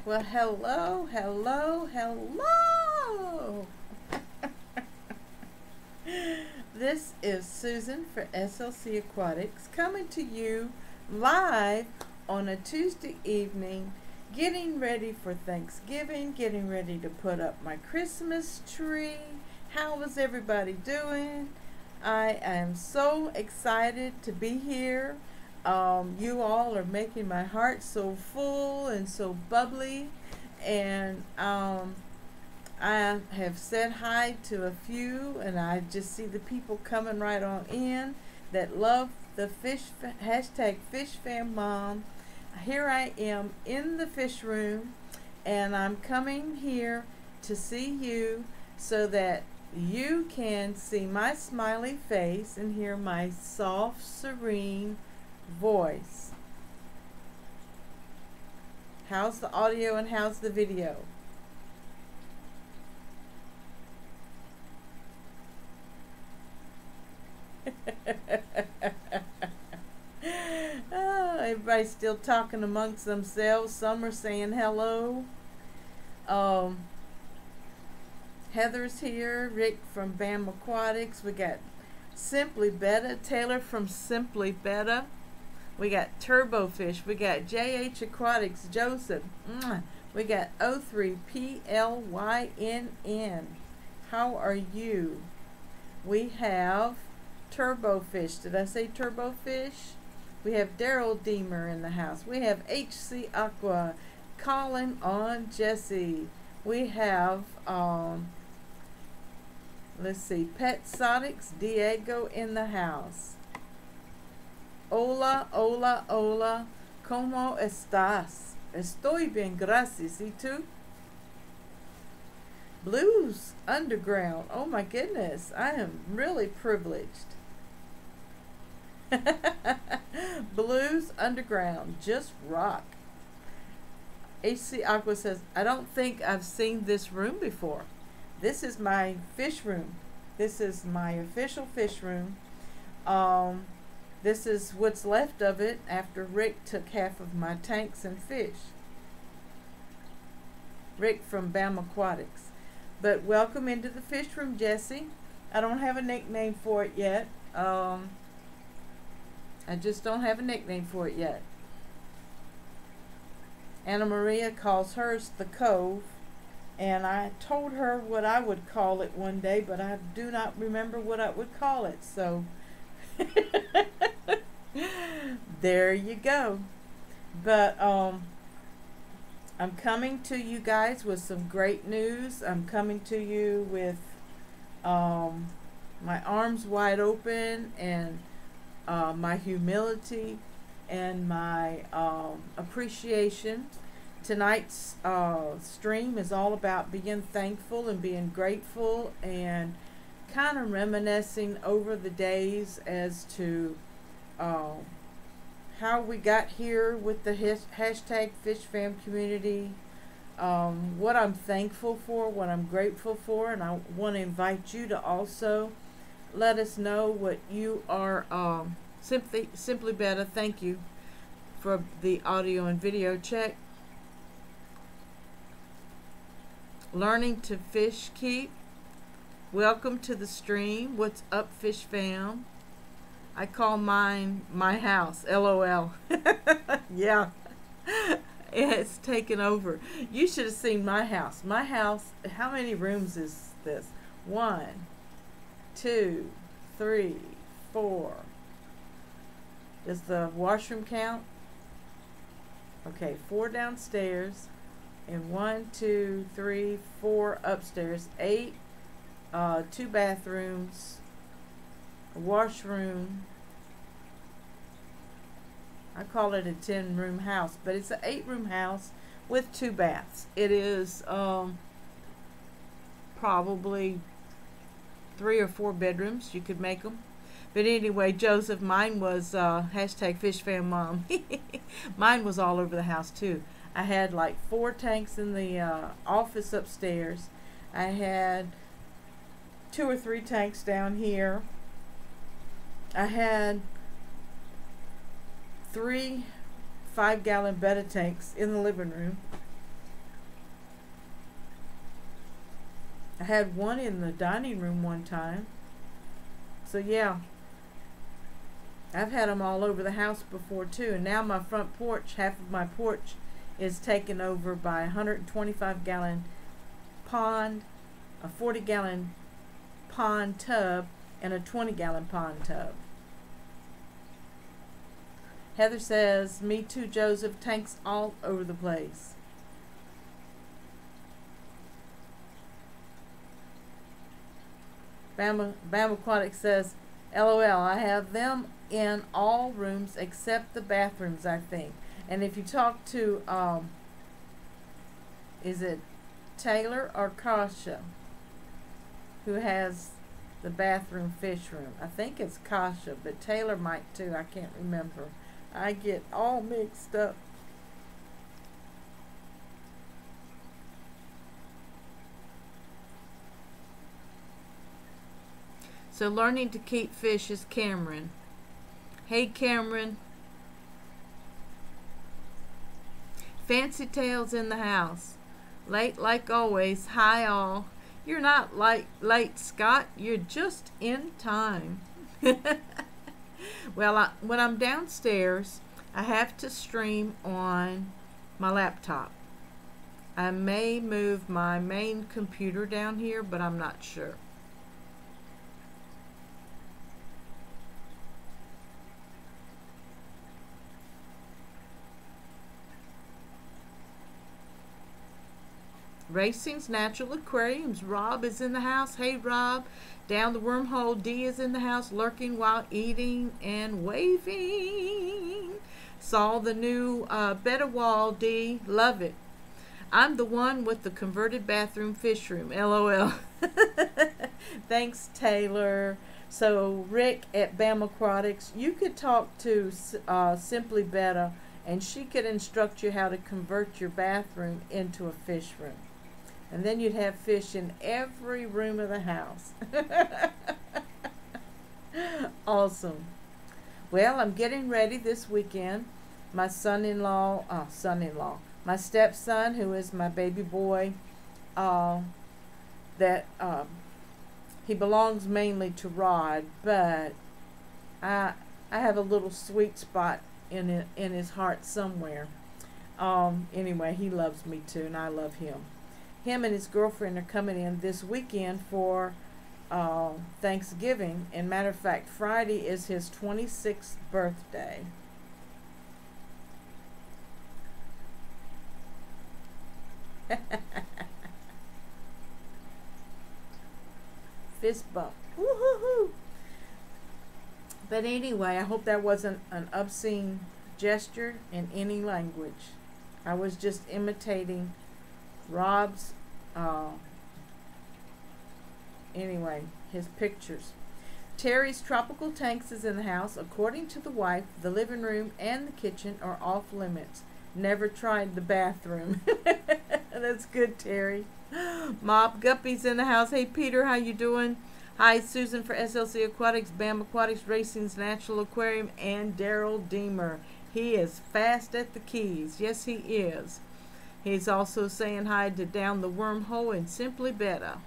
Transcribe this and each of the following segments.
Well, hello, hello, hello. This is Susan for SLC Aquatics coming to you live on a Tuesday evening, getting ready for Thanksgiving, getting ready to put up my Christmas tree. How is everybody doing? I am so excited to be here. You all are making my heart so full and so bubbly, and I have said hi to a few, and I just see the people coming right on in that love the hashtag FishFamMom. Here I am in the fish room, and I'm coming here to see you so that you can see my smiley face and hear my soft, serene voice. How's the audio and how's the video? Oh, everybody's still talking amongst themselves. Some are saying hello. Heather's here. Rick from BAM Aquatics. We got Simply Betta. Taylor from Simply Betta. We got Turbofish. We got JH Aquatics. Joseph. We got O3PLYNN. How are you? We have Turbofish. Did I say Turbofish? We have Daryl Deemer in the house. We have HC Aqua. Colin on Jesse. We have let's see, Pet Sonics, Diego in the house. Hola, hola, hola. ¿Cómo estás? Estoy bien, gracias. ¿Y tú? Blues Underground. Oh my goodness, I am really privileged. Blues Underground, just rock. HC Aqua says, I don't think I've seen this room before. This is my fish room. This is my official fish room. This is what's left of it after Rick took half of my tanks and fish. Rick from BAM Aquatics. But welcome into the fish room, Jesse. I don't have a nickname for it yet. I just don't have a nickname for it yet. Anna Maria calls hers the Cove. And I told her what I would call it one day, but I do not remember what I would call it. So there you go. But I'm coming to you guys with some great news. I'm coming to you with my arms wide open, and my humility and my appreciation. Tonight's stream is all about being thankful and being grateful and kind of reminiscing over the days as to how we got here with the hashtag FishFam community, what I'm thankful for, what I'm grateful for, and I want to invite you to also let us know what you are. Simply Better, thank you for the audio and video check. Learning to Fish Keep. Welcome to the stream. What's up, Fish Fam? I call mine my house. LOL. Yeah. It's taken over. You should have seen my house. My house, how many rooms is this? 1, 2, 3, 4. Does the washroom count? Okay, 4 downstairs. And 1, 2, 3, 4 upstairs, 8, 2 bathrooms, a washroom. I call it a 10-room house, but it's an 8-room house with 2 baths. It is probably 3 or 4 bedrooms. You could make them. But anyway, Joseph, mine was hashtag FishFamMom. Mine was all over the house too. I had like 4 tanks in the office upstairs. I had 2 or 3 tanks down here. I had 3 5-gallon Betta tanks in the living room. I had one in the dining room one time. So yeah, I've had them all over the house before too. And now my front porch, half of my porch is taken over by a 125-gallon pond, a 40-gallon pond tub, and a 20-gallon pond tub. Heather says, me too, Joseph. Tanks all over the place. Bam Aquatics says, LOL, I have them in all rooms except the bathrooms, I think. And if you talk to, is it Taylor or Kasha who has the bathroom fish room? I think it's Kasha, but Taylor might too. I can't remember. I get all mixed up. So learning to keep fish is Cameron. Hey Cameron. Fancy Tales in the house. Late like always. Hi all. You're not late, Scott. You're just in time. Well, when I'm downstairs, I have to stream on my laptop. I may move my main computer down here, but I'm not sure. Racing's Natural Aquariums. Rob is in the house. Hey, Rob. Down the wormhole, D is in the house, lurking while eating and waving. Saw the new Betta Wall, D. Love it. I'm the one with the converted bathroom fish room. LOL. Thanks, Taylor. So, Rick at BAM Aquatics, you could talk to Simply Betta, and she could instruct you how to convert your bathroom into a fish room. And then you'd have fish in every room of the house. Awesome. Well, I'm getting ready this weekend. My son-in-law, my stepson, who is my baby boy, he belongs mainly to Rod, but I have a little sweet spot in his heart somewhere. Anyway, he loves me too, and I love him. Him and his girlfriend are coming in this weekend for Thanksgiving. And matter of fact, Friday is his 26th birthday. Fist bump. Woo-hoo-hoo. But anyway, I hope that wasn't an obscene gesture in any language. I was just imitating Rob's, anyway, his pictures. Terry's Tropical Tanks is in the house. According to the wife, the living room and the kitchen are off limits. Never tried the bathroom. That's good, Terry. Mob Guppy's in the house. Hey, Peter, how you doing? Hi, Susan for SLC Aquatics, BAM Aquatics, Racing's Natural Aquarium, and Daryl Deemer. He is fast at the keys. Yes, he is. He's also saying hi to Down the Wormhole and Simply Betta.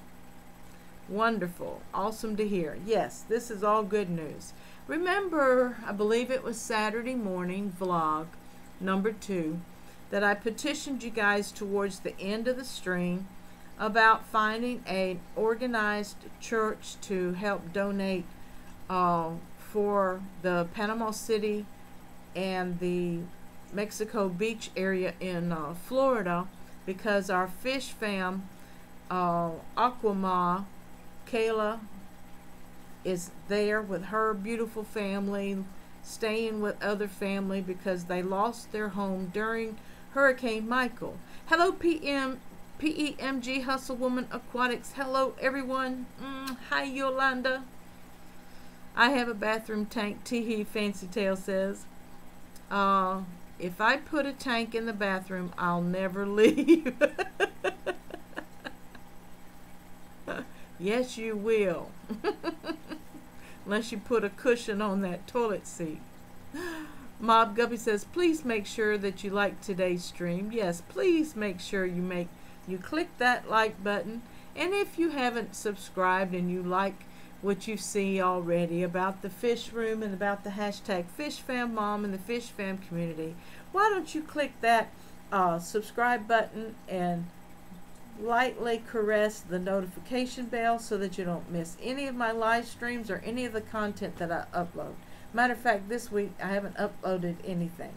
Wonderful. Awesome to hear. Yes, this is all good news. Remember, I believe it was Saturday morning vlog number 2 that I petitioned you guys towards the end of the stream about finding an organized church to help donate for the Panama City and the Mexico Beach area in Florida, because our fish fam, Aquama, Kayla, is there with her beautiful family, staying with other family because they lost their home during Hurricane Michael. Hello, PEMG Hustle Woman Aquatics. Hello, everyone. Hi, Yolanda. I have a bathroom tank. Teehee Fancy Tale says. If I put a tank in the bathroom, I'll never leave. Yes, you will. Unless you put a cushion on that toilet seat. Mob Guppy says, please make sure that you like today's stream. Yes, please make sure you click that like button And if you haven't subscribed and you like what you see already about the Fishroom and about the hashtag FishFamMom and the FishFam community, why don't you click that subscribe button and lightly caress the notification bell so that you don't miss any of my live streams or any of the content that I upload. Matter of fact, this week I haven't uploaded anything.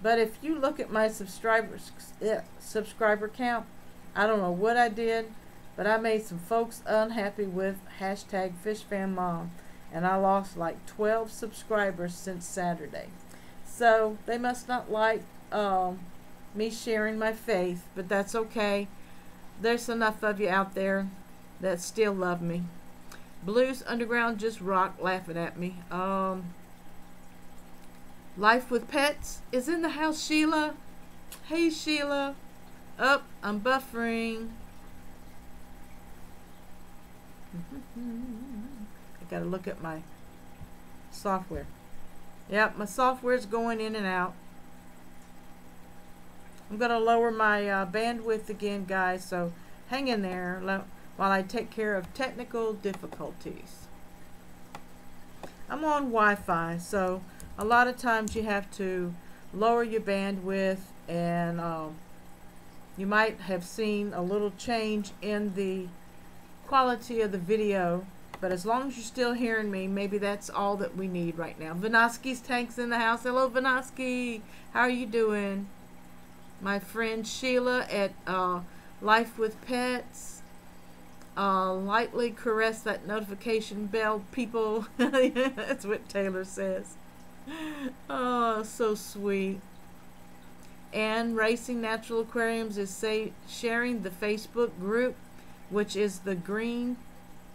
But if you look at my subscriber count, I don't know what I did, but I made some folks unhappy with hashtag FishFamMom, and I lost like 12 subscribers since Saturday. So they must not like me sharing my faith, but that's okay. There's enough of you out there that still love me. Blues Underground just rock, laughing at me. Life with Pets is in the house, Sheila. Hey, Sheila. Up, I'm buffering. I gotta look at my software. Yep, my software's going in and out. I'm gonna lower my bandwidth again, guys, so hang in there while I take care of technical difficulties. I'm on Wi-Fi, so a lot of times you have to lower your bandwidth, and you might have seen a little change in the quality of the video, but as long as you're still hearing me, maybe that's all that we need right now. Vinoski's Tank's in the house. Hello, Vinoski. How are you doing? My friend Sheila at Life with Pets. Lightly caress that notification bell, people. That's what Taylor says. Oh, so sweet. And Racing Natural Aquariums is sharing the Facebook group, which is the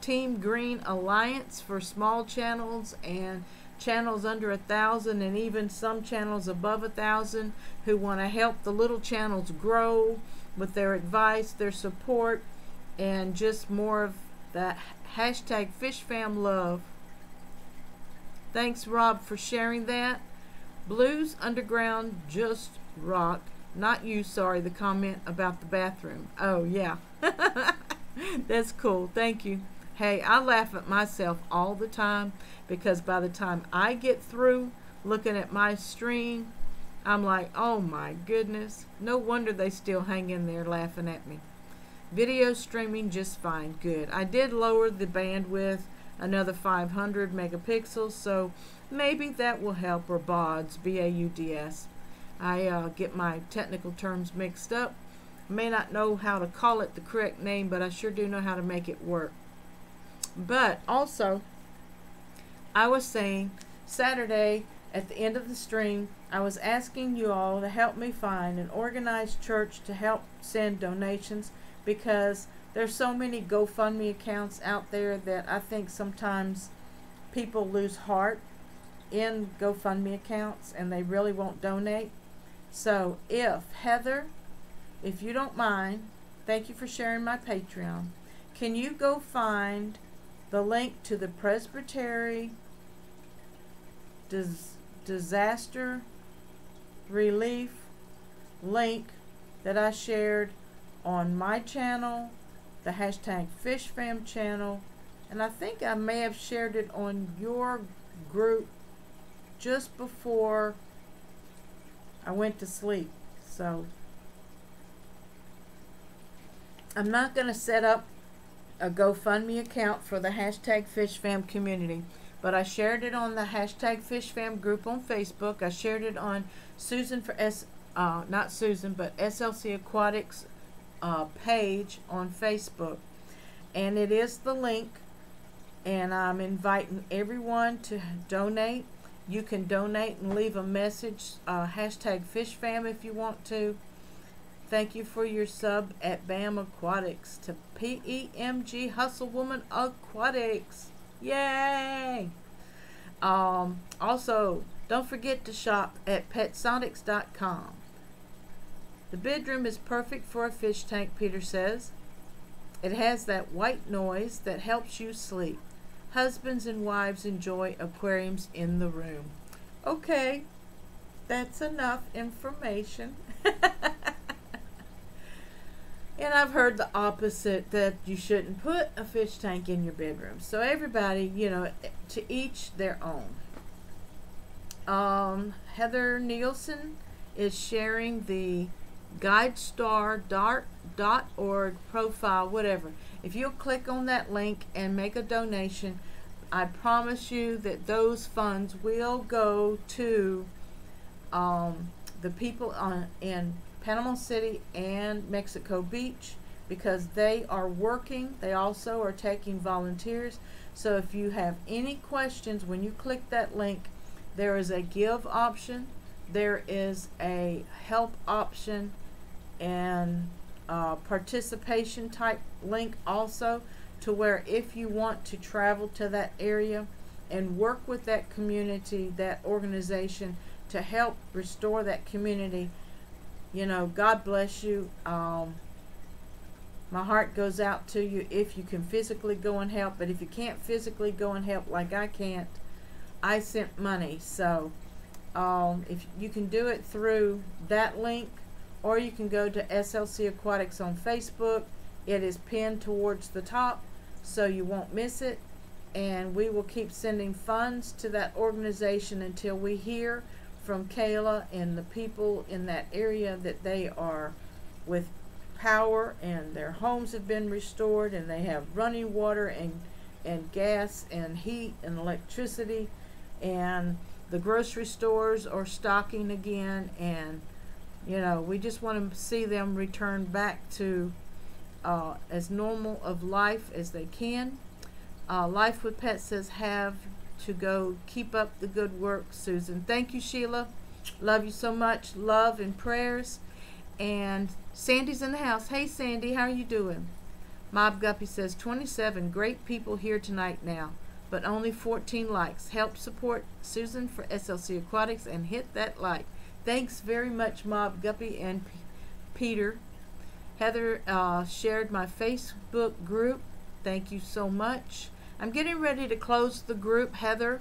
Team Green Alliance for small channels and channels under 1,000, and even some channels above 1,000 who want to help the little channels grow with their advice, their support, and just more of that hashtag FishFam love. Thanks, Rob, for sharing that. Blues Underground just rock. Not you, sorry, the comment about the bathroom. Oh, yeah. That's cool. Thank you. Hey, I laugh at myself all the time because by the time I get through looking at my stream, I'm like, oh my goodness. No wonder they still hang in there laughing at me. Video streaming just fine. Good. I did lower the bandwidth another 500 megapixels, so maybe that will help. Or BAUDS, B-A-U-D-S. I get my technical terms mixed up. May not know how to call it the correct name, but I sure do know how to make it work. But also, I was saying Saturday at the end of the stream, I was asking you all to help me find an organized church to help send donations, because there's so many GoFundMe accounts out there that I think sometimes people lose heart in GoFundMe accounts and they really won't donate. So if Heather, if you don't mind, thank you for sharing my Patreon. Can you go find the link to the Presbytery Disaster Relief link that I shared on my channel, the hashtag FishFam channel, and I think I may have shared it on your group just before I went to sleep. So I'm not going to set up a GoFundMe account for the hashtag FishFam community, but I shared it on the hashtag FishFam group on Facebook. I shared it on Susan for not Susan, but SLC Aquatics page on Facebook, and it is the link, and I'm inviting everyone to donate. You can donate and leave a message, hashtag FishFam if you want to. Thank you for your sub at BAM Aquatics to PEMG Hustle Woman Aquatics. Yay! Also, don't forget to shop at petsonics.com. The bedroom is perfect for a fish tank, Peter says. It has that white noise that helps you sleep. Husbands and wives enjoy aquariums in the room. Okay, that's enough information. And I've heard the opposite, that you shouldn't put a fish tank in your bedroom. So everybody, you know, to each their own. Heather Nielsen is sharing the guidestar.org profile, whatever. If you'll click on that link and make a donation, I promise you that those funds will go to the people in Panama City and Mexico Beach, because they are working. They also are taking volunteers. So if you have any questions, when you click that link, there is a give option, there is a help option, and participation type link also, to where if you want to travel to that area and work with that community, that organization, to help restore that community, you know, God bless you. My heart goes out to you if you can physically go and help. But if you can't physically go and help, like I can't, I sent money. So if you can do it through that link, or you can go to SLC Aquatics on Facebook. It is pinned towards the top, so you won't miss it. And we will keep sending funds to that organization until we hear from Kayla and the people in that area that they are with power and their homes have been restored and they have running water and gas and heat and electricity, and the grocery stores are stocking again, and you know, we just want to see them return back to as normal of life as they can. Life with Pets says, have to go. Keep up the good work, Susan. Thank you, Sheila. Love you so much. Love and prayers. And Sandy's in the house. Hey, Sandy, how are you doing? Mob Guppy says, 27 great people here tonight now, but only 14 likes. Help support Susan for SLC Aquatics and hit that like. Thanks very much, Mob Guppy and Peter. Heather shared my Facebook group. Thank you so much. I'm getting ready to close the group, Heather,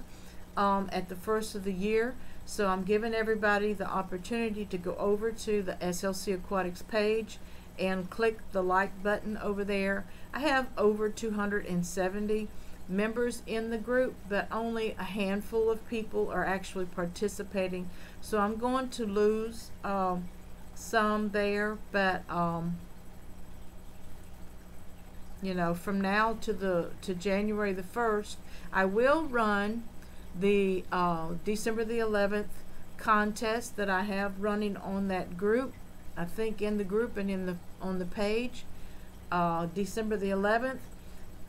at the first of the year. So I'm giving everybody the opportunity to go over to the SLC Aquatics page and click the like button over there. I have over 270 members in the group, but only a handful of people are actually participating. So I'm going to lose some there, but you know, from now to January the 1st, I will run the December the 11th contest that I have running on that group. I think in the group and on the page. December the 11th.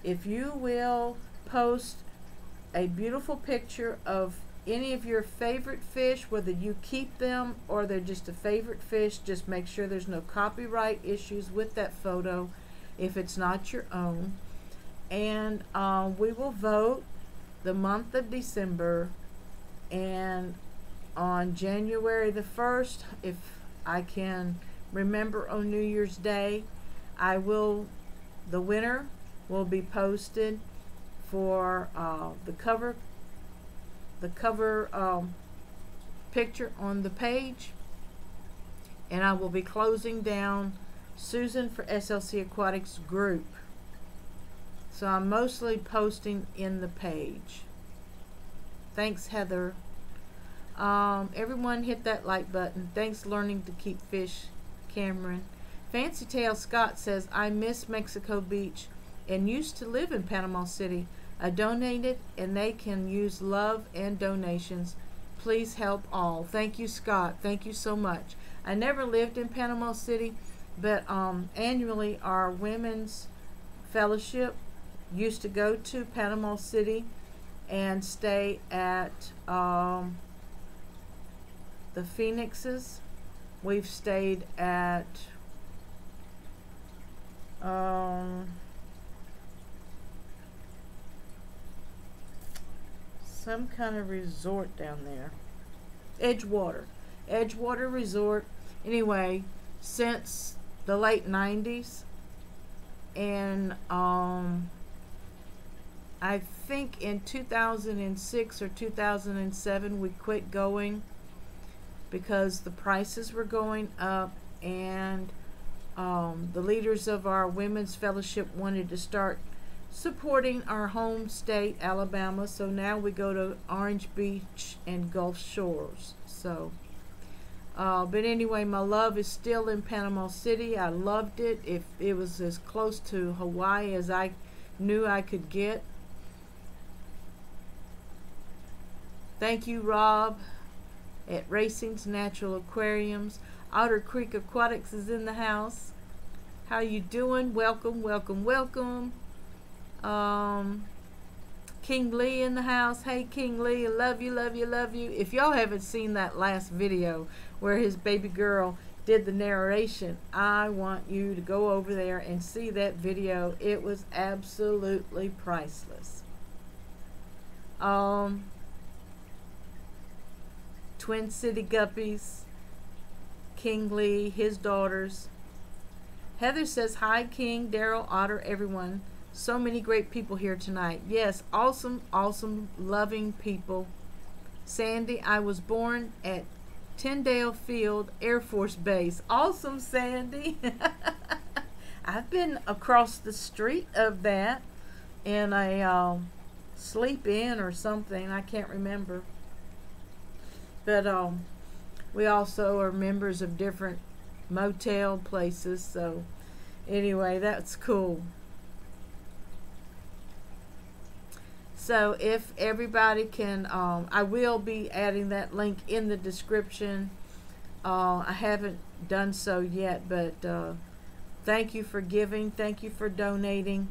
If you will post a beautiful picture of any of your favorite fish, whether you keep them or they're just a favorite fish, just make sure there's no copyright issues with that photo if it's not your own. And we will vote the month of December, and on January the 1st, if I can remember, on New Year's Day, the winner will be posted for the cover picture on the page, and I will be closing down Susan for SLC Aquatics group. So I'm mostly posting in the page. Thanks, Heather. Everyone hit that like button. Thanks, Learning to Keep Fish, Cameron. Fancy Tail Scott says, I miss Mexico Beach and used to live in Panama City. I donated and they can use love and donations. Please help all. Thank you, Scott. Thank you so much. I never lived in Panama City, but annually our women's fellowship used to go to Panama City and stay at the Phoenixes. We've stayed at some kind of resort down there. Edgewater Resort. Anyway, since the late 90s, and I think in 2006 or 2007 we quit going because the prices were going up, and the leaders of our women's fellowship wanted to start supporting our home state, Alabama. So now we go to Orange Beach and Gulf Shores. So, but anyway, my love is still in Panama City. I loved it. If it was as close to Hawaii as I knew I could get. Thank you, Rob, at Racing's Natural Aquariums. Otter Creek Aquatics is in the house. How you doing? Welcome, welcome, welcome. King Lee in the house. Hey, King Lee, I love you, love you, love you. If y'all haven't seen that last video where his baby girl did the narration, I want you to go over there and see that video. It was absolutely priceless. Twin City Guppies, King Lee, his daughters. Heather says, hi, King, Daryl, Otter, everyone. So many great people here tonight. Yes, awesome, awesome, loving people. Sandy, I was born at Tyndale Field Air Force Base. Awesome, Sandy. I've been across the street of that in a sleep in or something. I can't remember. But we also are members of different motel places. So anyway, that's cool. So if everybody can, I will be adding that link in the description. I haven't done so yet, but thank you for giving. Thank you for donating.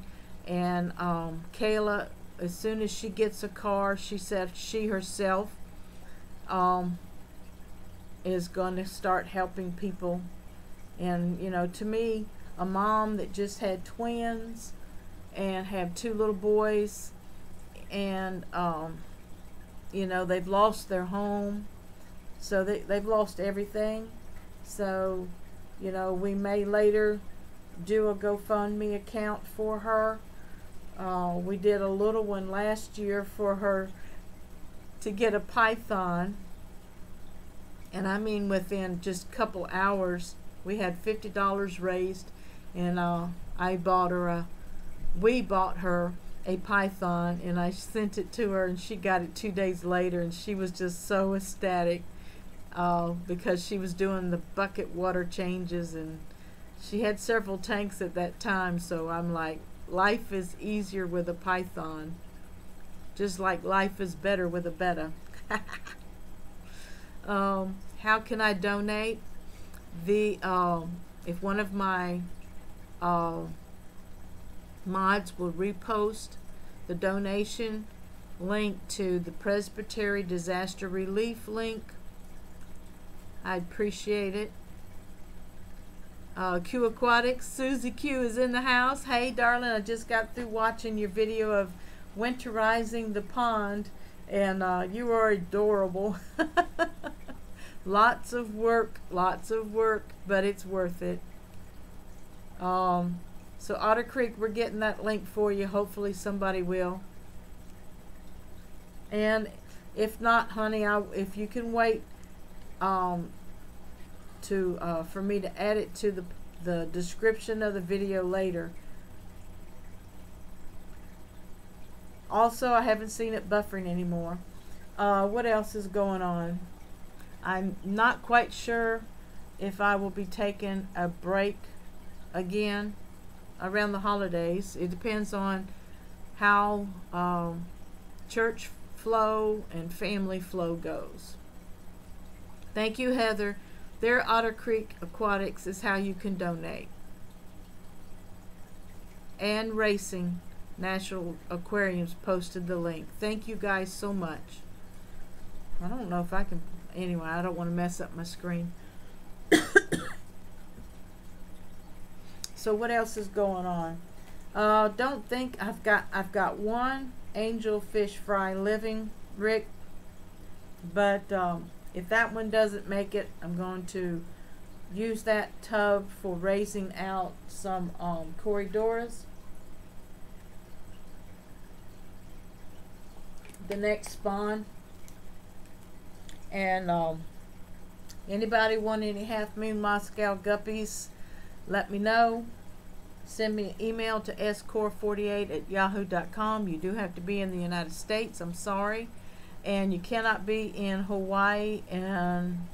And Kayla, as soon as she gets a car, she said she herself is going to start helping people. And, you know, to me, a mom that just had twins and have 2 little boys, and you know, they've lost their home, so they've lost everything. So, you know, we may later do a GoFundMe account for her. We did a little one last year for her to get a python, and I mean within just a couple hours we had $50 raised, and we bought her a python, and I sent it to her, and she got it 2 days later, and she was just so ecstatic because she was doing the bucket water changes, and she had several tanks at that time. So I'm like, life is easier with a python, just like life is better with a betta. How can I donate? If one of my mods will repost the donation link to the Presbytery Disaster Relief link, I'd appreciate it. Q Aquatics, Susie Q is in the house. Hey darling, I just got through watching your video of winterizing the pond, and you are adorable. Lots of work, but it's worth it. So Otter Creek, we're getting that link for you. Hopefully somebody will. And if not, honey, if you can wait for me to add it to the description of the video later. Also, I haven't seen it buffering anymore. What else is going on? I'm not quite sure if I will be taking a break again around the holidays. It depends on how church flow and family flow goes. Thank you, Heather. Their Otter Creek Aquatics is how you can donate. And Racing Natural Aquariums posted the link. Thank you guys so much. I don't know if I can, anyway, I don't want to mess up my screen. So what else is going on? Don't think I've got one angelfish fry living, Rick, but if that one doesn't make it, I'm going to use that tub for raising out some Corydoras. The next spawn. And anybody want any half moon Moscow guppies? let me know. Send me an email to score48@yahoo.com. You do have to be in the United States. I'm sorry. And you cannot be in Hawaii. And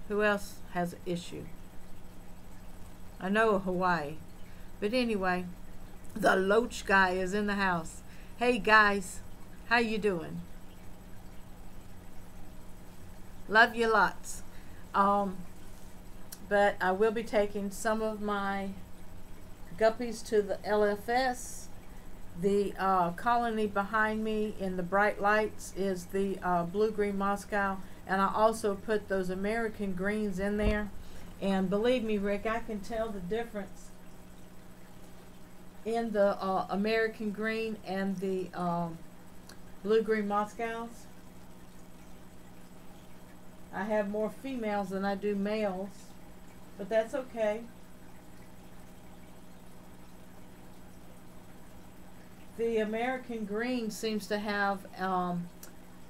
who else has an issue? I know Hawaii. But anyway, the Loach guy is in the house. Hey guys, how you doing? Love you lots. But I will be taking some of my guppies to the LFS. The colony behind me in the bright lights is the blue-green Moscow, and I also put those American greens in there. And believe me, Rick, I can tell the difference in the American green and the blue-green Moscows. I have more females than I do males, but that's okay. The American green seems to have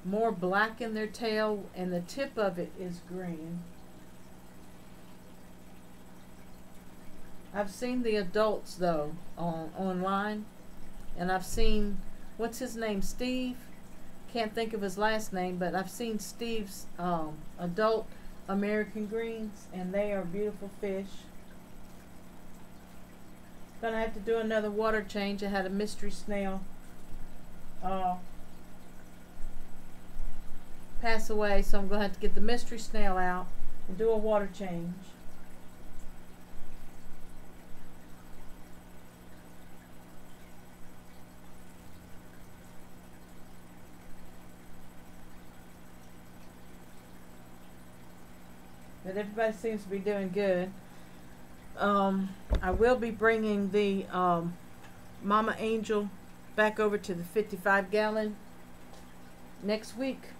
more black in their tail, and the tip of it is green. I've seen the adults though online, and I've seen, what's his name, Steve? Can't think of his last name, but I've seen Steve's adult American greens, and they are beautiful fish. Gonna have to do another water change. I had a mystery snail pass away, so I'm gonna have to get the mystery snail out and do a water change. But everybody seems to be doing good. I will be bringing the Mama Angel back over to the 55-gallon next week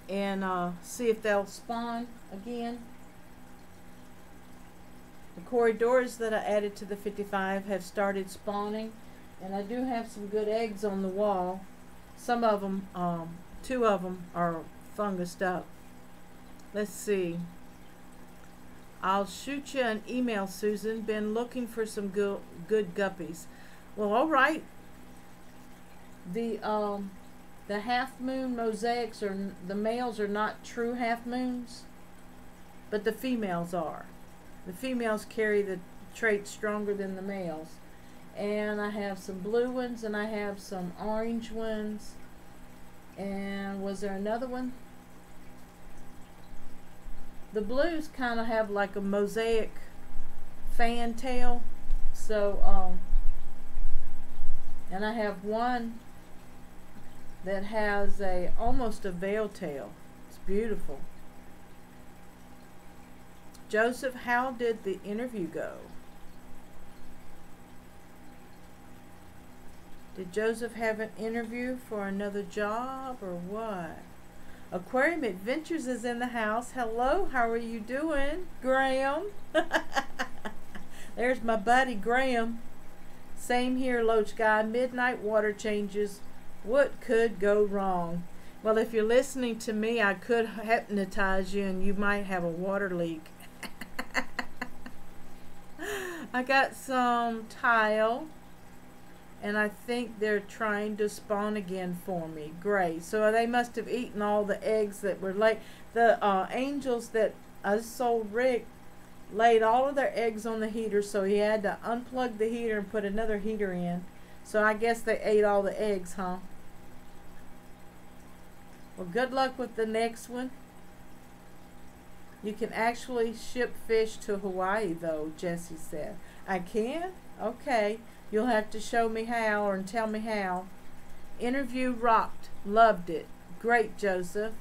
and see if they'll spawn again. The corridors that I added to the 55 have started spawning, and I do have some good eggs on the wall. Some of them, 2 of them are fungused up. Let's see. I'll shoot you an email, Susan. Been looking for some good guppies. Well, all right. The half moon mosaics are, the males are not true half moons, but the females are. The females carry the trait stronger than the males. And I have some blue ones, and I have some orange ones. And was there another one? The blues kind of have like a mosaic fan tail. So, and I have one that has almost a veil tail. It's beautiful. Joseph, how did the interview go? Did Joseph have an interview for another job or what? Aquarium Adventures is in the house. Hello, how are you doing, Graham? There's my buddy Graham. Same here, Loach Guy. Midnight water changes. What could go wrong? Well, if you're listening to me, I could hypnotize you and you might have a water leak. I got some tile, and I think they're trying to spawn again for me. Great. So they must have eaten all the eggs that were laid. The angels that I sold Rick laid all of their eggs on the heater, so he had to unplug the heater and put another heater in. So I guess they ate all the eggs, huh? Well, good luck with the next one. You can actually ship fish to Hawaii, though, Jessie said. I can? Okay. You'll have to show me how or tell me how. Interview rocked. Loved it. Great, Joseph.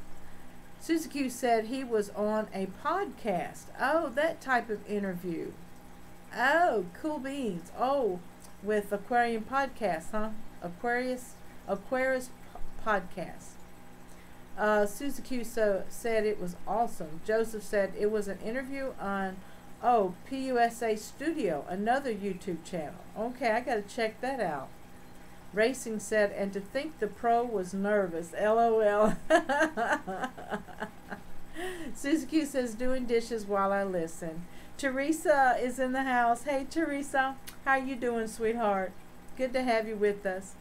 Suzuki said he was on a podcast. Oh, that type of interview. Oh, cool beans. Oh, with Aquarium Podcast, huh? Aquarius Podcast. Suzuki said it was awesome. Joseph said it was an interview on PUSA Studio, another YouTube channel. Okay, I gotta check that out. Racing said, and to think the pro was nervous. LOL. Suzuki says, doing dishes while I listen. Teresa is in the house. Hey, Teresa. How you doing, sweetheart? Good to have you with us.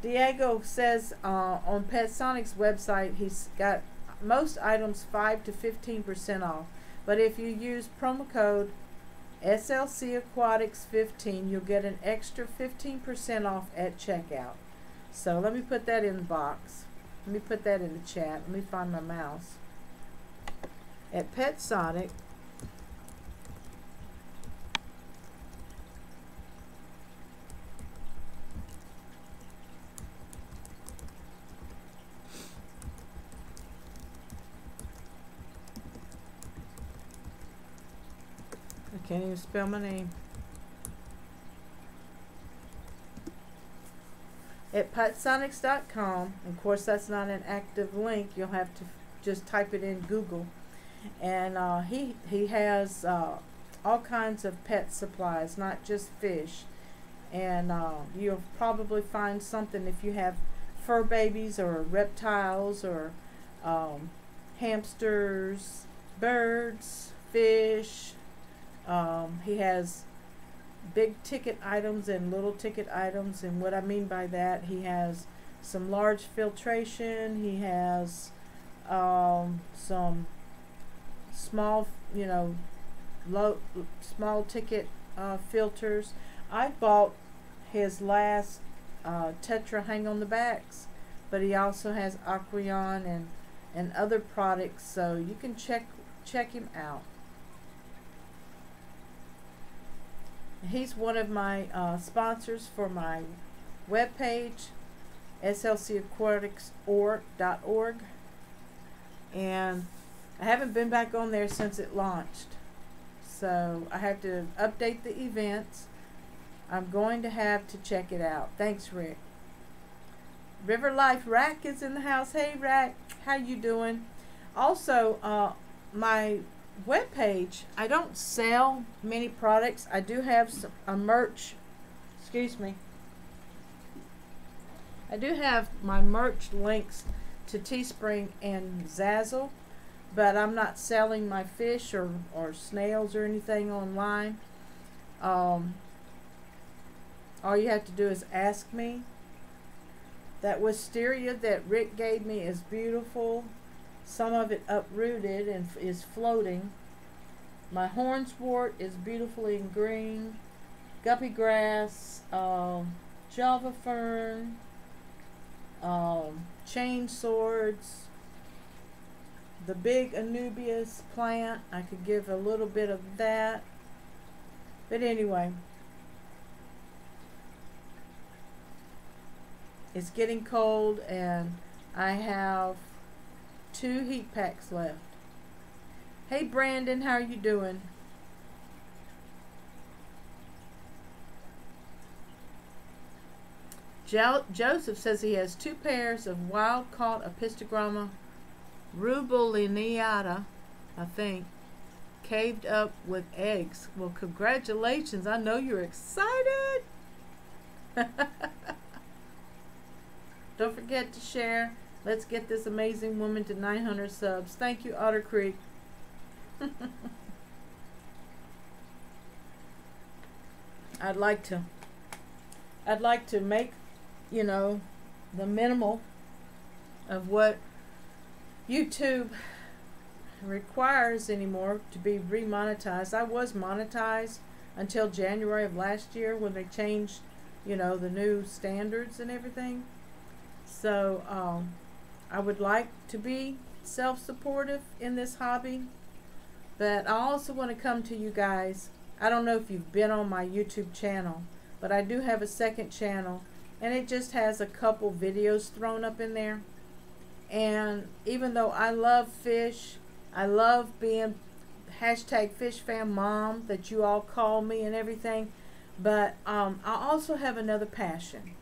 Diego says on Pet Sonic's website, he's got most items 5 to 15% off. But if you use promo code SLC Aquatics 15, you'll get an extra 15% off at checkout. So let me put that in the box. Let me put that in the chat. Let me find my mouse. At Pet Sonic, I can't even spell my name. At PetSonics.com, of course that's not an active link, you'll have to just type it in Google. And he has all kinds of pet supplies, not just fish. And you'll probably find something if you have fur babies or reptiles or hamsters, birds, fish. He has big ticket items and little ticket items, and what I mean by that, he has some large filtration, he has some small, small ticket filters. I bought his last Tetra hang on the backs, but he also has Aquarion and other products, so you can check him out. He's one of my sponsors for my webpage, slcaquatics.org, and I haven't been back on there since it launched, so I have to update the events. I'm going to have to check it out. Thanks, Rick. River Life Rack is in the house. Hey, Rack, how you doing? Also, my webpage, I don't sell many products. I do have a merch, excuse me, I do have my merch links to Teespring and Zazzle, but I'm not selling my fish or snails or anything online. All you have to do is ask me. That wisteria that Rick gave me is beautiful. Some of it uprooted and is floating. My hornswort is beautifully in green. Guppy grass, Java fern, chain swords, the big Anubias plant. I could give a little bit of that. But anyway, it's getting cold and I have 2 heat packs left. Hey Brandon, how are you doing? Joseph says he has 2 pairs of wild caught Apistogramma rubellineata, I think, caved up with eggs. Well, congratulations. I know you're excited. Don't forget to share. Let's get this amazing woman to 900 subs. Thank you, Otter Creek. I'd like to make, the minimal of what YouTube requires anymore to be remonetized. I was monetized until January of last year when they changed, the new standards and everything. So I would like to be self-supportive in this hobby, but I also want to come to you guys. I don't know if you've been on my YouTube channel, but I do have a second channel, and it just has a couple videos thrown up in there. And even though I love fish, I love being #FishFamMom that you all call me and everything, but I also have another passion.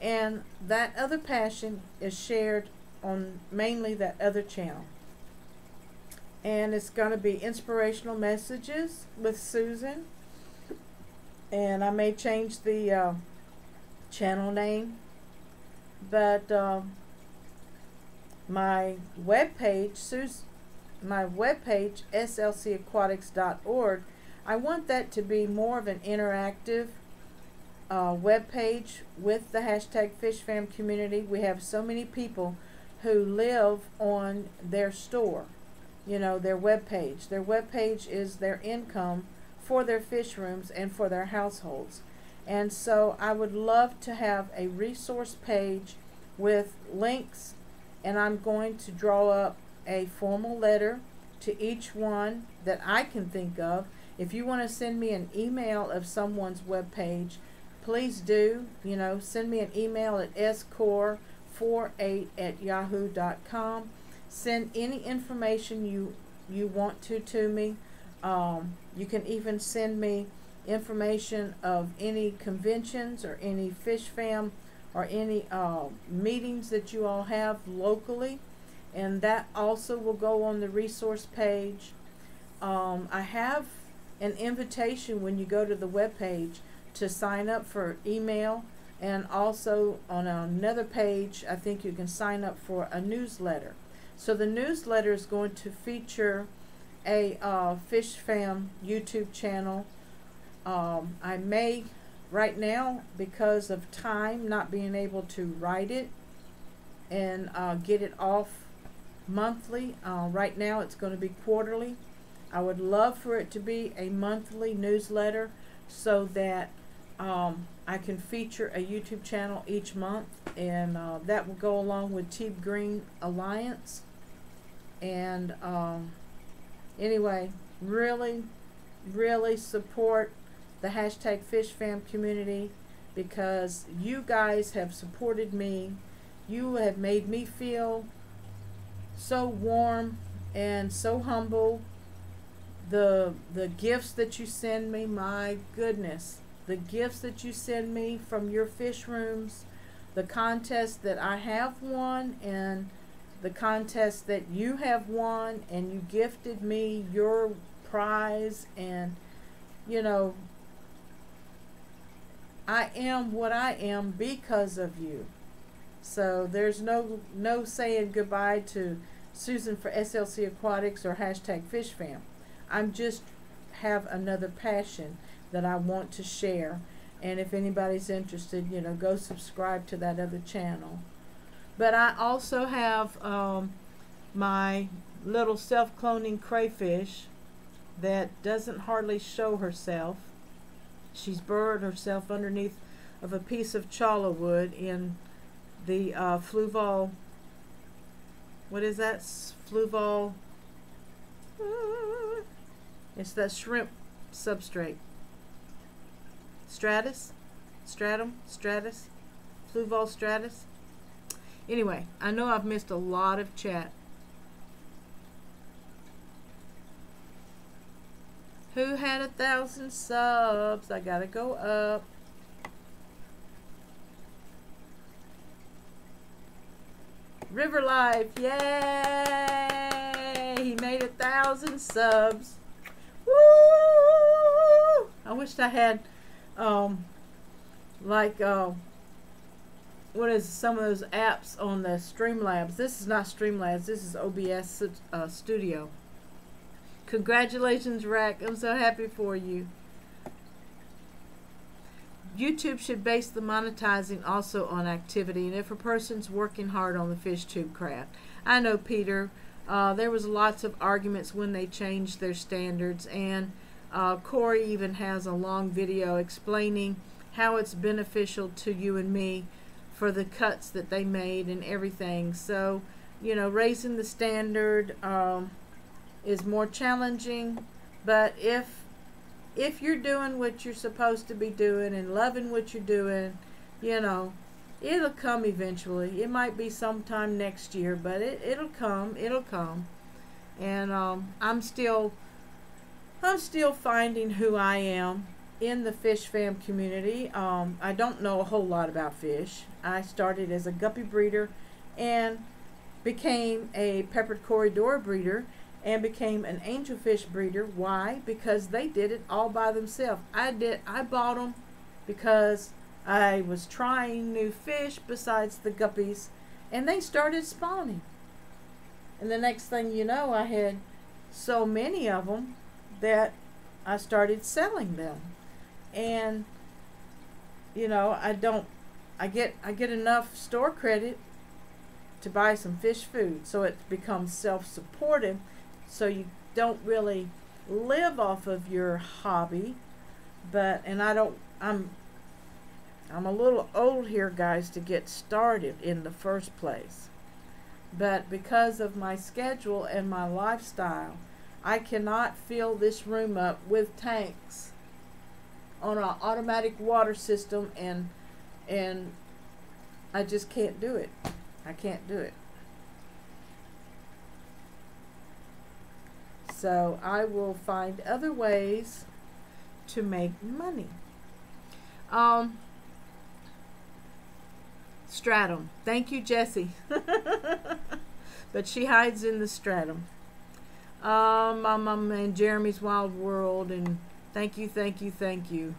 And that other passion is shared on mainly that other channel. And it's going to be inspirational messages with Susan. And I may change the channel name. But my webpage, slcaquatics.org, I want that to be more of an interactive web page with the hashtag FishFam community. We have so many people who live on their store, you know, their web page. Their web page is their income for their fish rooms and for their households. And so I would love to have a resource page with links, and I'm going to draw up a formal letter to each one that I can think of. If you want to send me an email of someone's web page, please do. You know, send me an email at score48@yahoo.com. Send any information you want to me. You can even send me information of any conventions or any fish fam or any meetings that you all have locally, and that also will go on the resource page. I have an invitation when you go to the web page to sign up for email, and also on another page I think you can sign up for a newsletter. So the newsletter is going to feature a Fish Fam YouTube channel. I may right now, because of time, not being able to write it and get it off monthly. Right now it's going to be quarterly. I would love for it to be a monthly newsletter so that I can feature a YouTube channel each month, and that will go along with Team Green Alliance. And anyway, really support the hashtag FishFam community, because you guys have supported me. You have made me feel so warm and so humble. The gifts that you send me, my goodness, the gifts that you send me from your fish rooms, the contest that I have won, and the contest that you have won, and you gifted me your prize. And you know, I am what I am because of you. So there's no saying goodbye to Susan for SLC Aquatics or hashtag FishFam. I'm just have another passion that I want to share. And if anybody's interested, you know, go subscribe to that other channel. But I also have my little self-cloning crayfish that doesn't hardly show herself. She's burrowed herself underneath of a piece of challah wood in the fluval, what is that? Fluval, it's that shrimp substrate. Stratus? Stratum? Stratus? Fluval stratus? Anyway, I know I've missed a lot of chat. Who had 1,000 subs? I gotta go up. River Life, yay! He made 1,000 subs. Woo! I wished I had what is some of those apps on the Streamlabs. This is not Streamlabs, this is OBS Studio. Congratulations, Rack. I'm so happy for you. YouTube should base the monetizing also on activity, and if a person's working hard on the fish tube craft. I know, Peter, there was lots of arguments when they changed their standards, and Corey even has a long video explaining how it's beneficial to you and me for the cuts that they made and everything. So, you know, raising the standard is more challenging, but if you're doing what you're supposed to be doing and loving what you're doing, you know, it'll come eventually. It might be sometime next year, but it'll come. And I'm still finding who I am in the Fish Fam community. I don't know a whole lot about fish. I started as a guppy breeder and became a peppered corridor breeder and became an angelfish breeder. Why? Because they did it all by themselves. I bought them because I was trying new fish besides the guppies, and they started spawning. And the next thing you know, I had so many of them that I started selling them. And you know, I get enough store credit to buy some fish food, so it becomes self-supportive, so you don't really live off of your hobby. But and I don't I'm a little old here, guys, to get started in the first place. But because of my schedule and my lifestyle, I cannot fill this room up with tanks on an automatic water system, and I just can't do it. I can't do it. So I will find other ways to make money. Stratum. Thank you, Jessie. But she hides in the stratum. And Jeremy's Wild World, and thank you, thank you, thank you.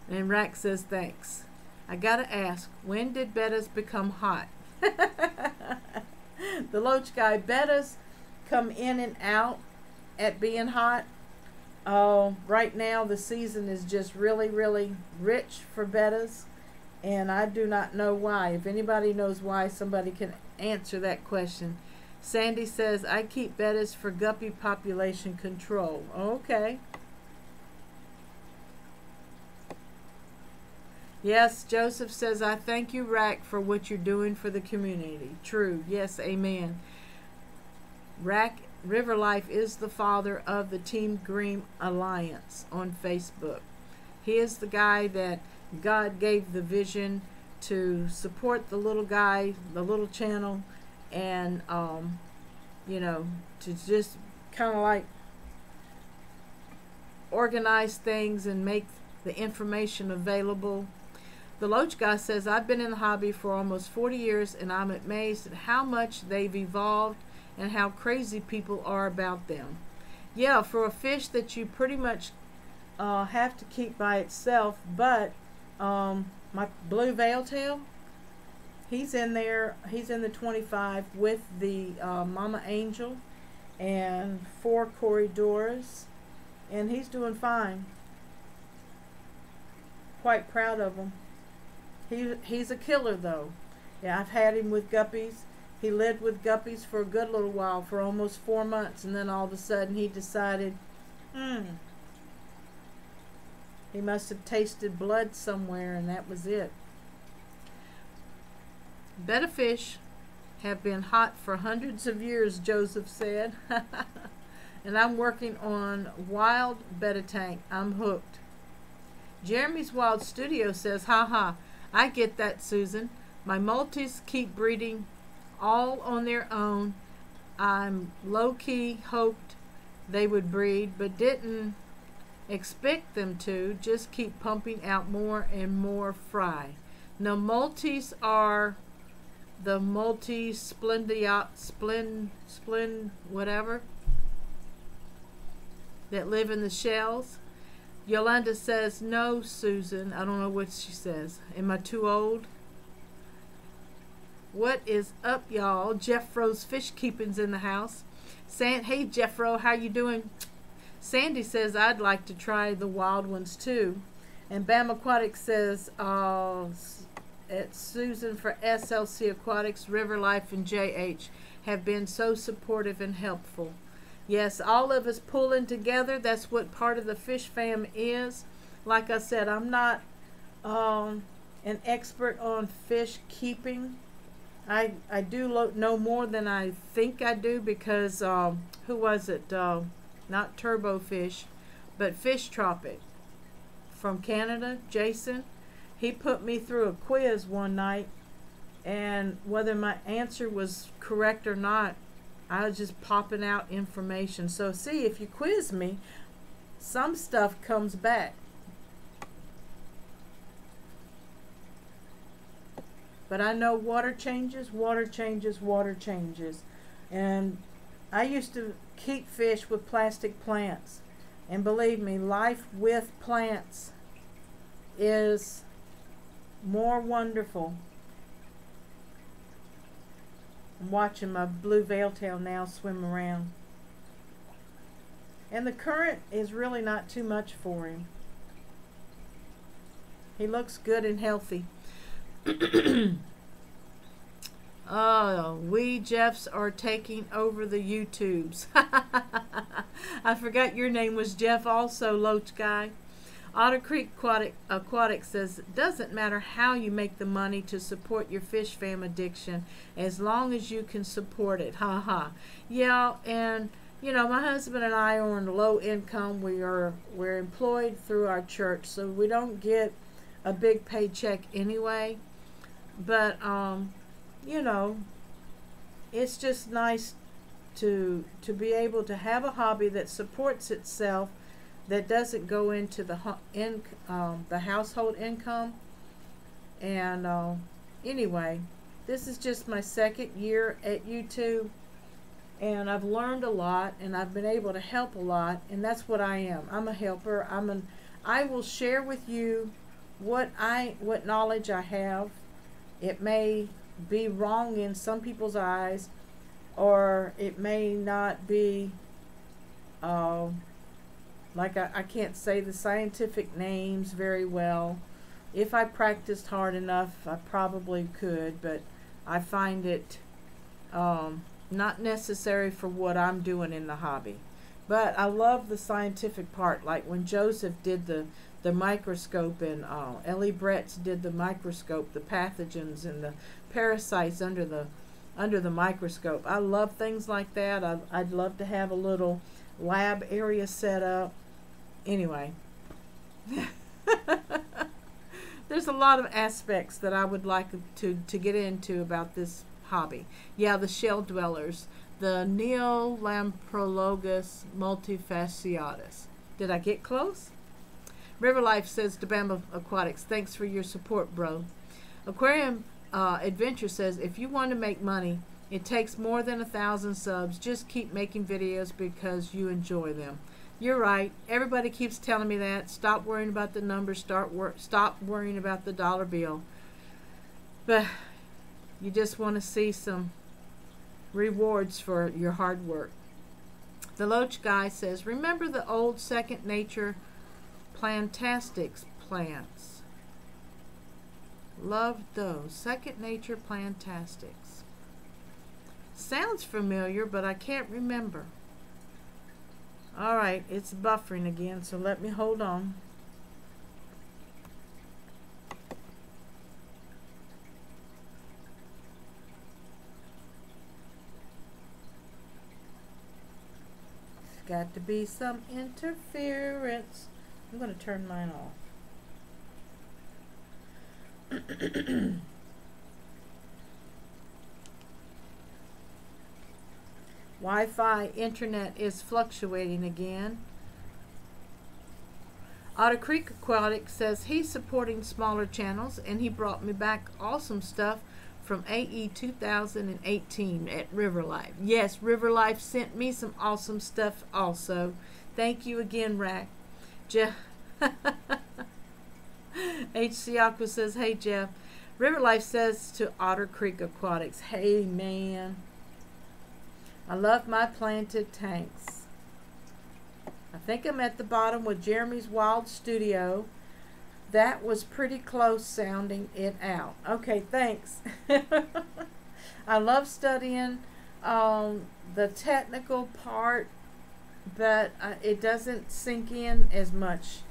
And Rack says thanks. I gotta ask, when did bettas become hot? The Loach guy, bettas come in and out at being hot. Right now the season is just really, really rich for bettas, and I do not know why. If anybody knows why, somebody can answer that question. Sandy says, I keep bettas for guppy population control. Okay. Yes, Joseph says, I thank you, Rack, for what you're doing for the community. True. Yes, amen. Rack River Life is the father of the Team Green Alliance on Facebook. He is the guy that God gave the vision to support the little guy, the little channel, and you know, to just kind of like organize things and make the information available. The Loach guy says, I've been in the hobby for almost 40 years, and I'm amazed at how much they've evolved and how crazy people are about them. Yeah, for a fish that you pretty much have to keep by itself. But my blue veil tail, he's in there. He's in the 25 with the Mama Angel and 4 corridors, and he's doing fine. Quite proud of him. He's a killer though. Yeah, I've had him with guppies. He lived with guppies for a good little while, for almost 4 months, and then all of a sudden he decided, he must have tasted blood somewhere, and that was it. Betta fish have been hot for hundreds of years, Joseph said. And I'm working on wild betta tank. I'm hooked. Jeremy's Wild Studio says, haha, I get that, Susan. My multis keep breeding all on their own. I'm low-key hoped they would breed, but didn't expect them to. Just keep pumping out more and more fry. Now, multis are the splend whatever that live in the shells. Yolanda says, no, Susan. I don't know what she says. Am I too old? What is up, y'all? Jeffro's Fish Keeping's in the house. Hey, Jeffro, how you doing? Sandy says, I'd like to try the wild ones, too. And Bam Aquatics says, it's Susan for SLC Aquatics, River Life, and JH have been so supportive and helpful. Yes, all of us pulling together. That's what part of the fish fam is. Like I said, I'm not an expert on fish keeping. I do know more than I think I do, because who was it? Not Turbo Fish, but Fish Tropic from Canada, Jason. He put me through a quiz one night, and whether my answer was correct or not, I was just popping out information. So see, if you quiz me, some stuff comes back. But I know water changes, water changes, water changes. And I used to keep fish with plastic plants. And believe me, life with plants is more wonderful. I'm watching my blue veiltail now swim around. And the current is really not too much for him. He looks good and healthy. Oh, we Jeffs are taking over the YouTubes. I forgot your name was Jeff also, Loach Guy. Otter Creek Aquatics says, doesn't matter how you make the money to support your fish fam addiction, as long as you can support it. Ha ha. Yeah, and you know, my husband and I are on low income. We're employed through our church, so we don't get a big paycheck anyway. But you know, it's just nice to be able to have a hobby that supports itself, that doesn't go into the household income. And anyway, this is just my second year at YouTube, and I've learned a lot, and I've been able to help a lot, and that's what I am. I'm a helper. I will share with you what knowledge I have. It may be wrong in some people's eyes, or it may not be like I can't say the scientific names very well. If I practiced hard enough, I probably could, but I find it not necessary for what I'm doing in the hobby. But I love the scientific part, like when Joseph did the microscope, and Ellie Bretz did the microscope, the pathogens and the parasites under the microscope. I love things like that. I'd love to have a little lab area set up. Anyway, there's a lot of aspects that I would like to get into about this hobby. Yeah, the shell dwellers, the Neolamprologus multifasciatus. Did I get close? River Life says to Bamba Aquatics, thanks for your support, bro. Aquarium Adventure says, if you want to make money, it takes more than 1,000 subs. Just keep making videos because you enjoy them. You're right. Everybody keeps telling me that. Stop worrying about the numbers. Stop worrying about the dollar bill. But you just want to see some rewards for your hard work. The Loach Guy says, remember the old Second Nature Plantastics plants? Loved those. Second Nature Plantastics. Sounds familiar, but I can't remember. Alright, it's buffering again, so let me hold on. There's got to be some interference. I'm going to turn mine off. Wi-Fi internet is fluctuating again. Otter Creek Aquatics says he's supporting smaller channels, and he brought me back awesome stuff from AE 2018 at River Life. Yes, River Life sent me some awesome stuff also. Thank you again, Rack. HC Aqua says, hey Jeff. River Life says to Otter Creek Aquatics, hey man, I love my planted tanks. I think I'm at the bottom with Jeremy's Wild Studio. That was pretty close sounding it out. Okay, thanks. I love studying the technical part, but it doesn't sink in as much.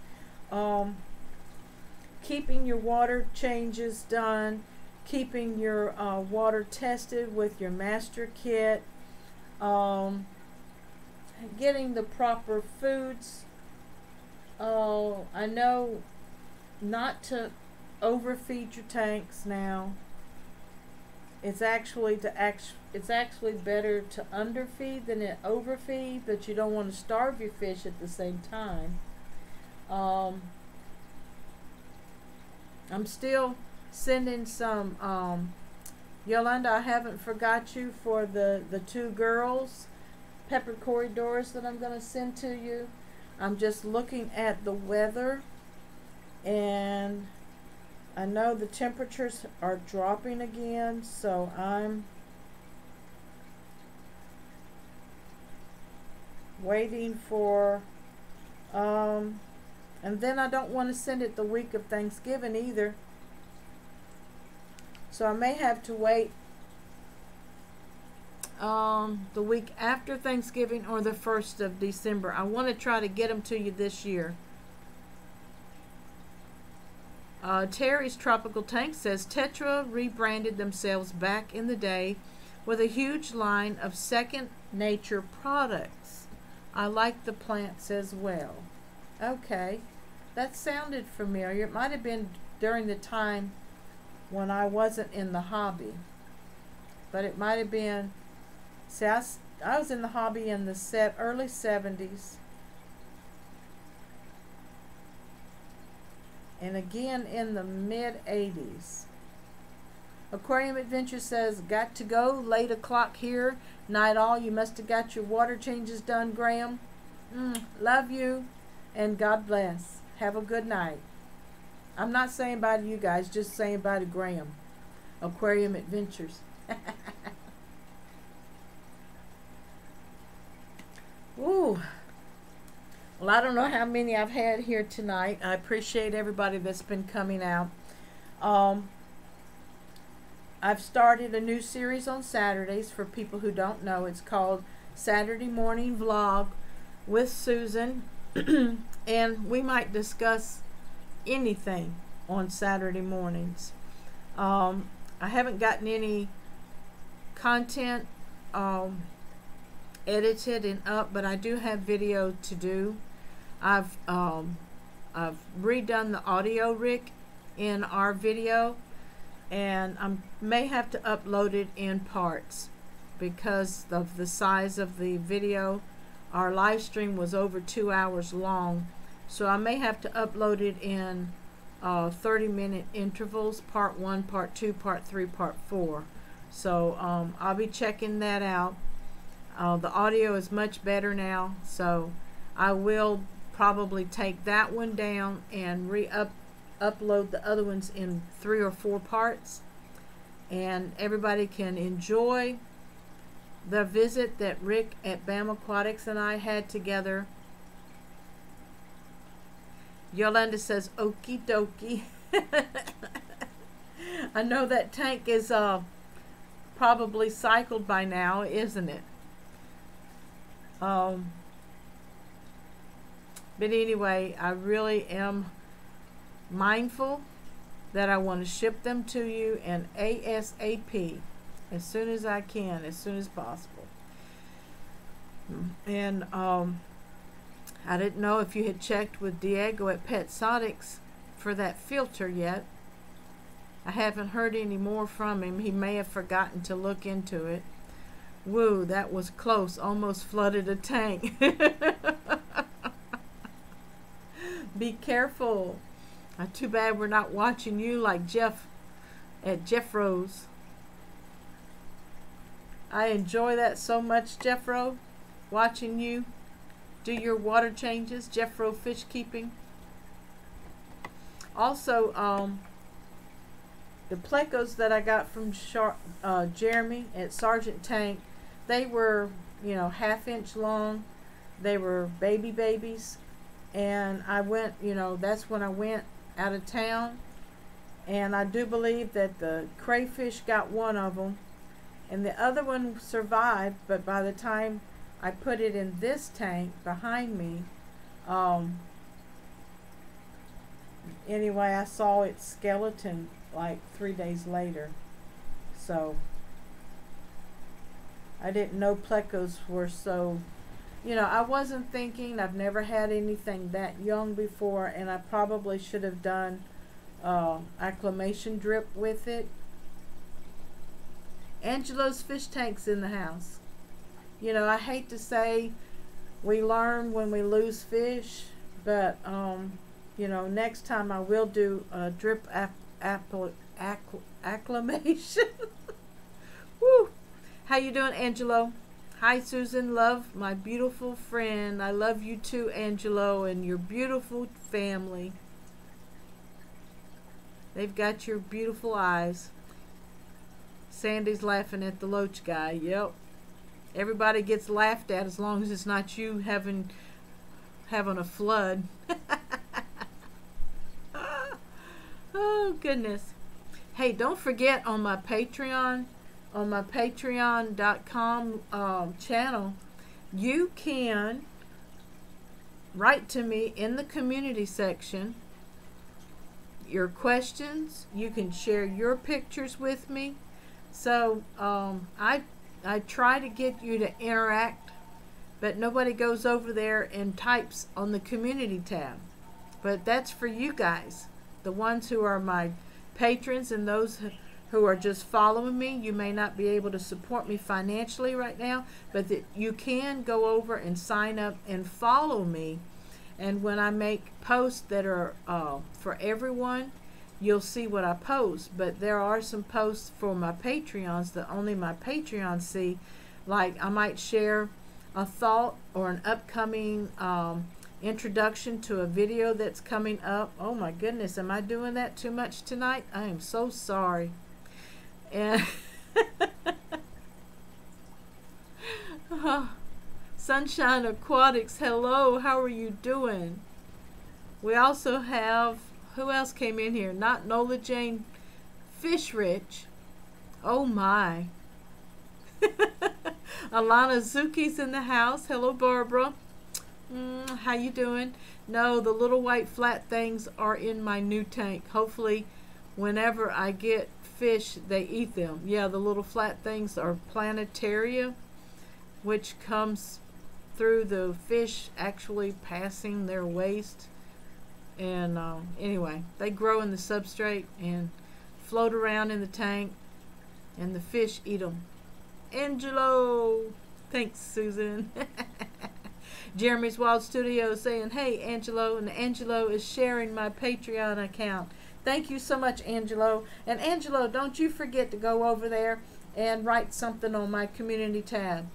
Keeping your water changes done, keeping your water tested with your master kit, getting the proper foods. I know not to overfeed your tanks now. It's actually better to underfeed than to overfeed, but you don't want to starve your fish at the same time. I'm still sending some Yolanda, I haven't forgot you for the two girls pepper corridors that I'm going to send to you. I'm just looking at the weather, and I know the temperatures are dropping again, so I'm waiting for, and then I don't want to send it the week of Thanksgiving either. So I may have to wait the week after Thanksgiving or the 1st of December. I want to try to get them to you this year. Terry's Tropical Tank says Tetra rebranded themselves back in the day with a huge line of second nature products. I like the plants as well. Okay, that sounded familiar. It might have been during the time when I wasn't in the hobby, but it might have been. See, I was in the hobby in the early 70s. And again in the mid-80s. Aquarium Adventure says, got to go, late o'clock here, night all. You must have got your water changes done, Graham. Love you, and God bless. Have a good night. I'm not saying bye to you guys, just saying bye to Graham. Aquarium Adventures. Ooh. Well, I don't know how many I've had here tonight. I appreciate everybody that's been coming out. I've started a new series on Saturdays for people who don't know. It's called Saturday Morning Vlog with Susan. And we might discuss anything on Saturday mornings. I haven't gotten any content edited and up, but I do have video to do. I've redone the audio rig in our video, and I may have to upload it in parts because of the size of the video. Our live stream was over 2 hours long, so I may have to upload it in 30-minute intervals, part 1, part 2, part 3, part 4. So I'll be checking that out. The audio is much better now, so I will probably take that one down and upload the other ones in 3 or 4 parts, and everybody can enjoy the visit that Rick at BAM Aquatics and I had together. Yolanda says okie dokie. I know that tank is probably cycled by now, isn't it? But anyway, I really am mindful that I want to ship them to you in ASAP, as soon as I can, as soon as possible. And I didn't know if you had checked with Diego at Petsotics for that filter yet. I haven't heard any more from him. He may have forgotten to look into it. Woo, that was close. Almost flooded a tank. Be careful. Too bad we're not watching you like Jeff at Jeffro's. I enjoy that so much, Jeffro, watching you do your water changes, Jeffro Fish Keeping. Also, the plecos that I got from Jeremy at Sergeant Tank, they were, you know, 1/2 inch long. They were babies. And I went, you know, that's when I went out of town. And I do believe that the crayfish got one of them. And the other one survived, but by the time I put it in this tank behind me, anyway, I saw its skeleton like 3 days later. So I didn't know plecos were so, you know, I wasn't thinking. I've never had anything that young before, and I probably should have done acclimation drip with it. Angelo's fish tank's in the house. You know, I hate to say we learn when we lose fish, but you know, next time I will do a drip acclimation. Woo! How you doing, Angelo? Hi, Susan. Love, my beautiful friend. I love you too, Angelo, and your beautiful family. They've got your beautiful eyes. Sandy's laughing at the loach guy. Yep. Everybody gets laughed at as long as it's not you having a flood. Oh goodness. Hey, don't forget on my Patreon, on my patreon.com channel, you can write to me in the community section your questions. You can share your pictures with me. So I try to get you to interact, but nobody goes over there and types on the community tab. But that's for you guys, the ones who are my patrons, and those who are just following me. You may not be able to support me financially right now, but that you can go over and sign up and follow me. And when I make posts that are for everyone, you'll see what I post. But there are some posts for my Patreons that only my Patreons see. Like I might share a thought or an upcoming introduction to a video that's coming up. Oh my goodness, am I doing that too much tonight? I am so sorry. And Sunshine Aquatics, hello, how are you doing? We also have, who else came in here? Not Nola Jane Fish Rich. Oh my. Alana Zuki's in the house. Hello, Barbara. How you doing? No, the little white flat things are in my new tank. Hopefully, whenever I get fish, they eat them. Yeah, the little flat things are planetaria, which comes through the fish actually passing their waste. And anyway, they grow in the substrate and float around in the tank, and the fish eat them. Angelo, thanks, Susan. Jeremy's Wild Studio saying, hey, Angelo, and Angelo is sharing my Patreon account. Thank you so much, Angelo. And Angelo, don't you forget to go over there and write something on my community tab.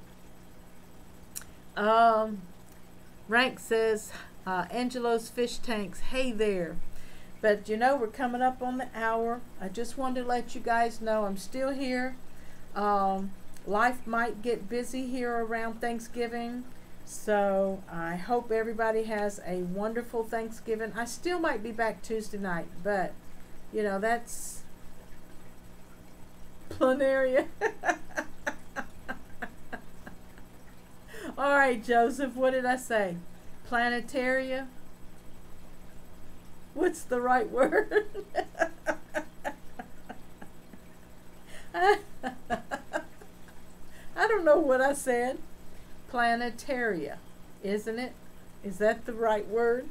Rank says, Angelo's Fish Tanks, hey there. But you know, we're coming up on the hour. I just wanted to let you guys know I'm still here. Life might get busy here around Thanksgiving. So I hope everybody has a wonderful Thanksgiving. I still might be back Tuesday night, but you know, that's planaria. All right, Joseph, what did I say? Planetaria? What's the right word? I don't know what I said. Planetaria, isn't it? Is that the right word?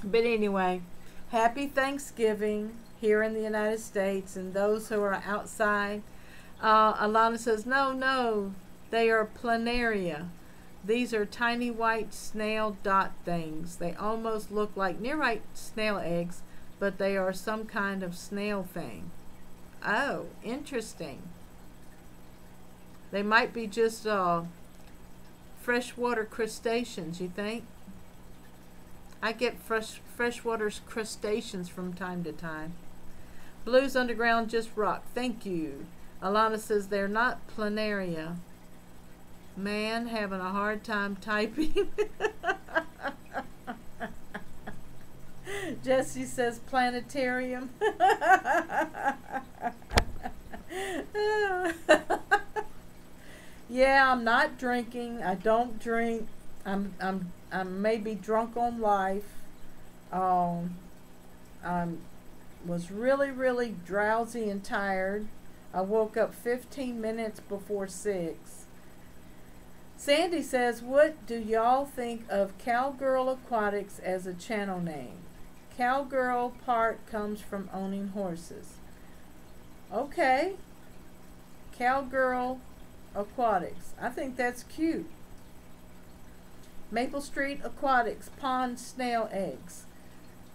But anyway, happy Thanksgiving here in the United States, and those who are outside. Alana says, no, they are planaria. These are tiny white snail dot things. They almost look like near-right snail eggs, but they are some kind of snail thing. Oh, interesting. They might be just freshwater crustaceans, you think? I get freshwater crustaceans from time to time. Blues Underground just rock. Thank you. Alana says they're not planaria. Man, having a hard time typing. Jesse says planetarium. Yeah, I'm not drinking. I don't drink. I'm maybe drunk on life. I was really drowsy and tired. I woke up 15 minutes before 6. Sandy says, what do y'all think of Cowgirl Aquatics as a channel name? Cowgirl part comes from owning horses. Okay. Cowgirl Aquatics. I think that's cute. Maple Street Aquatics, pond snail eggs.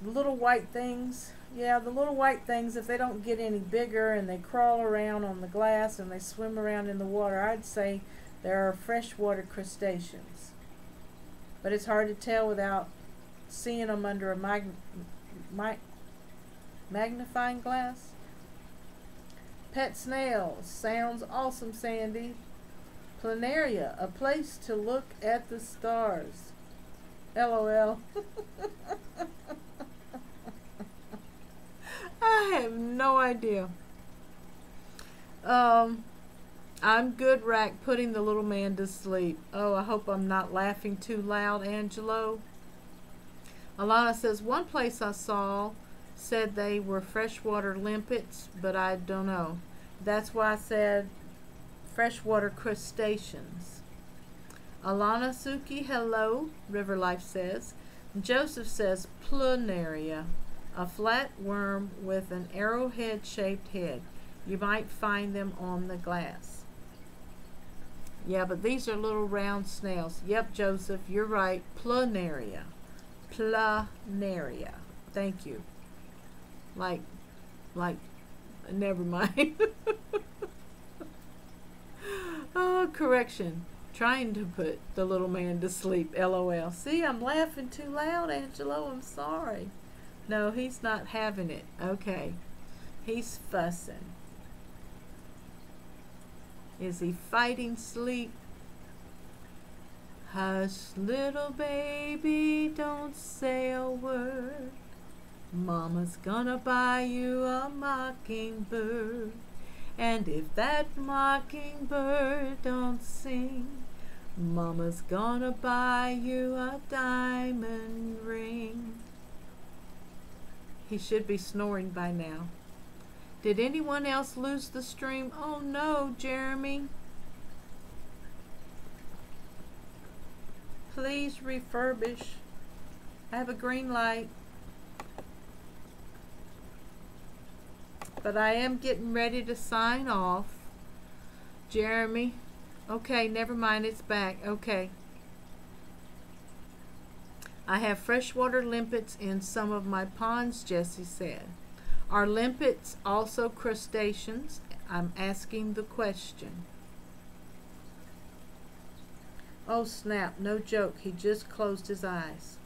The little white things. Yeah, the little white things, if they don't get any bigger and they crawl around on the glass and they swim around in the water, I'd say there are freshwater crustaceans. But it's hard to tell without seeing them under a magnifying glass. Pet snails. Sounds awesome, Sandy. Planaria, a place to look at the stars. LOL. I have no idea. I'm good, Rack, putting the little man to sleep. Oh, I hope I'm not laughing too loud, Angelo. Alana says, one place I saw said they were freshwater limpets, but I don't know. That's why I said freshwater crustaceans. Alana Suki, hello, River Life says. Joseph says, planaria, a flat worm with an arrowhead-shaped head. You might find them on the glass. Yeah, but these are little round snails. Yep, Joseph, you're right. Planaria. Planaria. Thank you. Like, never mind. Oh, correction. Trying to put the little man to sleep. LOL. See, I'm laughing too loud, Angelo. I'm sorry. No, he's not having it. Okay. He's fussing. Is he fighting sleep? Hush, little baby, don't say a word. Mama's gonna buy you a mockingbird. And if that mockingbird don't sing, Mama's gonna buy you a diamond ring. He should be snoring by now. Did anyone else lose the stream? Oh no, Jeremy. Please refurbish. I have a green light. But I am getting ready to sign off. Jeremy. Okay, never mind, it's back. Okay. I have freshwater limpets in some of my ponds, Jessie said. Are limpets also crustaceans? I'm asking the question. Oh snap, no joke. He just closed his eyes.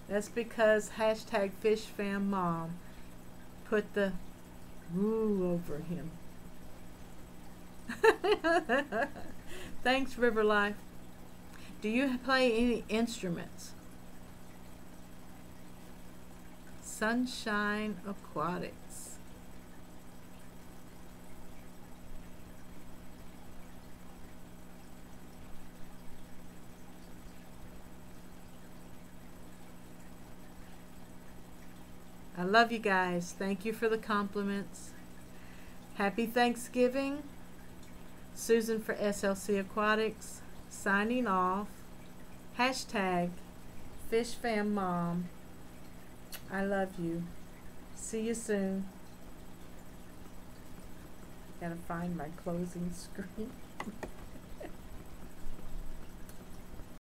That's because hashtag FishFamMom put the woo over him. Thanks, River Life. Do you play any instruments? Sunshine Aquatics. I love you guys. Thank you for the compliments. Happy Thanksgiving. Susan for SLC Aquatics. Signing off. Hashtag FishFamMom. I love you. See you soon. Gotta find my closing screen.